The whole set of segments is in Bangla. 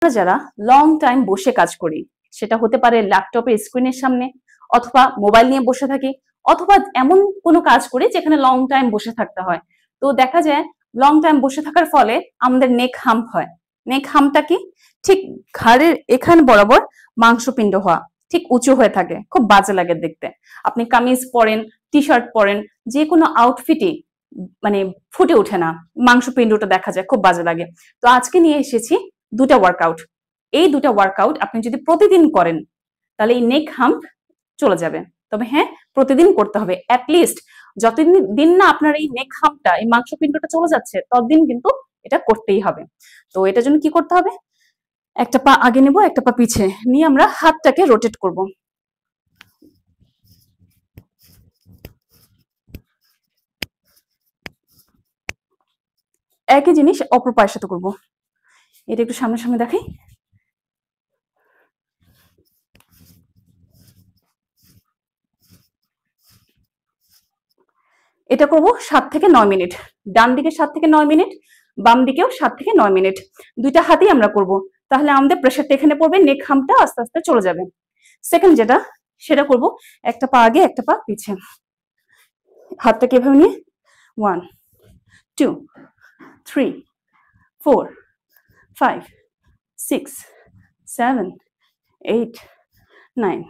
আমরা যারা লং টাইম বসে কাজ করি, সেটা হতে পারে ল্যাপটপের স্ক্রিনের সামনে, অথবা মোবাইল নিয়ে বসে থাকি, অথবা এমন কোনো কাজ করি যেখানে লং টাইম বসে থাকতে হয়। তো দেখা যায় লং টাইম বসে থাকার ফলে আমাদের নেক হাম্প হয়। নেক হাম্পটা কি? ঠিক ঘাড়ের এখান বরাবর মাংসপিণ্ড হওয়া, ঠিক উঁচু হয়ে থাকে, খুব বাজে লাগে দেখতে। আপনি কামিজ পরেন, টি শার্ট পরেন, যে কোনো আউটফিটই মানে ফুটে ওঠে না, মাংসপিণ্ডটা দেখা যায়, খুব বাজে লাগে। তো আজকে নিয়ে এসেছি দুটা ওয়ার্কআউট। এই দুটা ওয়ার্কআউট আপনি যদি প্রতিদিন করেন তাহলে এই নেক হাম্প চলে যাবে। তবে হ্যাঁ, প্রতিদিন করতে হবে। অ্যাটলিস্ট যতদিন না আপনার এই নেক হাম্পটা, এই মাংসপিণ্ডটা চলে যাচ্ছে, ততদিন কিন্তু এটা করতেই হবে। তো এটার জন্য কি করতে হবে? একটা পা আগে নেব, একটা পা পিছে নিয়ে আমরা হাতটাকে রোটেট করব। একই জিনিস অপর পায়ের সাথে করব। এটা একটু সামনে সামনে দেখাই। এটা করব 7 থেকে 9 মিনিট। ডান দিকে 7 থেকে 9 মিনিট, বাম দিকেও 7 থেকে 9 মিনিট। দুইটা হাতেই আমরা করব। তাহলে আমাদের প্রেশারটা এখানে পড়বে, নেক হাম্পটা আস্তে আস্তে চলে যাবে। সেকেন্ড যেটা, সেটা করব একটা পা আগে, একটা পা পিছে। হাতটাকে এভাবে নিয়ে 1 2 3 4 5 6 7 8 9।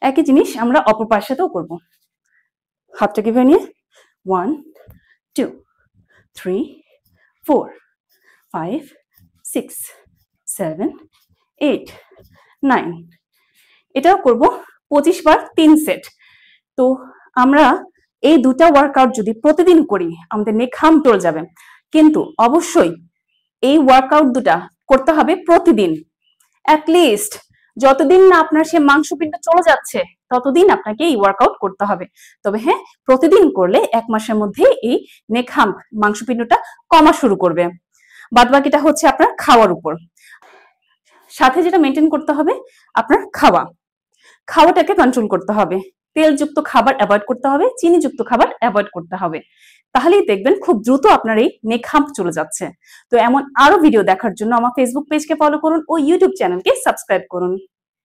একই জিনিস আমরা অপর পায়ের সাথেও করব। হাতটাকে এভাবে নিয়ে 1 2 3 4 5 6 7 8 9। এটাও করব 25 বার 3 সেট। তো আমরা এই দুটা ওয়ার্কআউট যদি প্রতিদিন করি, আমাদের নেক হাম্প চলে যাবে। কিন্তু অবশ্যই এই ওয়ার্কআউট দুটা করতে হবে প্রতিদিন। অ্যাটলিস্ট যতদিন না আপনার সে মাংসপিণ্ড চলে যাচ্ছে, ততদিন আপনাকে এই ওয়ার্কআউট করতে হবে। তবে হ্যাঁ, প্রতিদিন করলে 1 মাসের মধ্যে এই নেক হাম্প, মাংসপিণ্ডটা কমা শুরু করবে। বাদবাকিটা হচ্ছে আপনার খাওয়ার উপর। সাথে যেটা মেনটেন করতে হবে, আপনার খাওয়াটাকে কন্ট্রোল করতে হবে। তেলযুক্ত খাবার অ্যাভয়েড করতে হবে, চিনিযুক্ত খাবার অ্যাভয়েড করতে হবে। তাহলেই দেখবেন খুব দ্রুত আপনার এই নেক হাম্প চলে যাচ্ছে। তো এমন আরো ভিডিও দেখার জন্য আমার ফেসবুক পেজকে ফলো করুন ও ইউটিউব চ্যানেলকে সাবস্ক্রাইব করুন।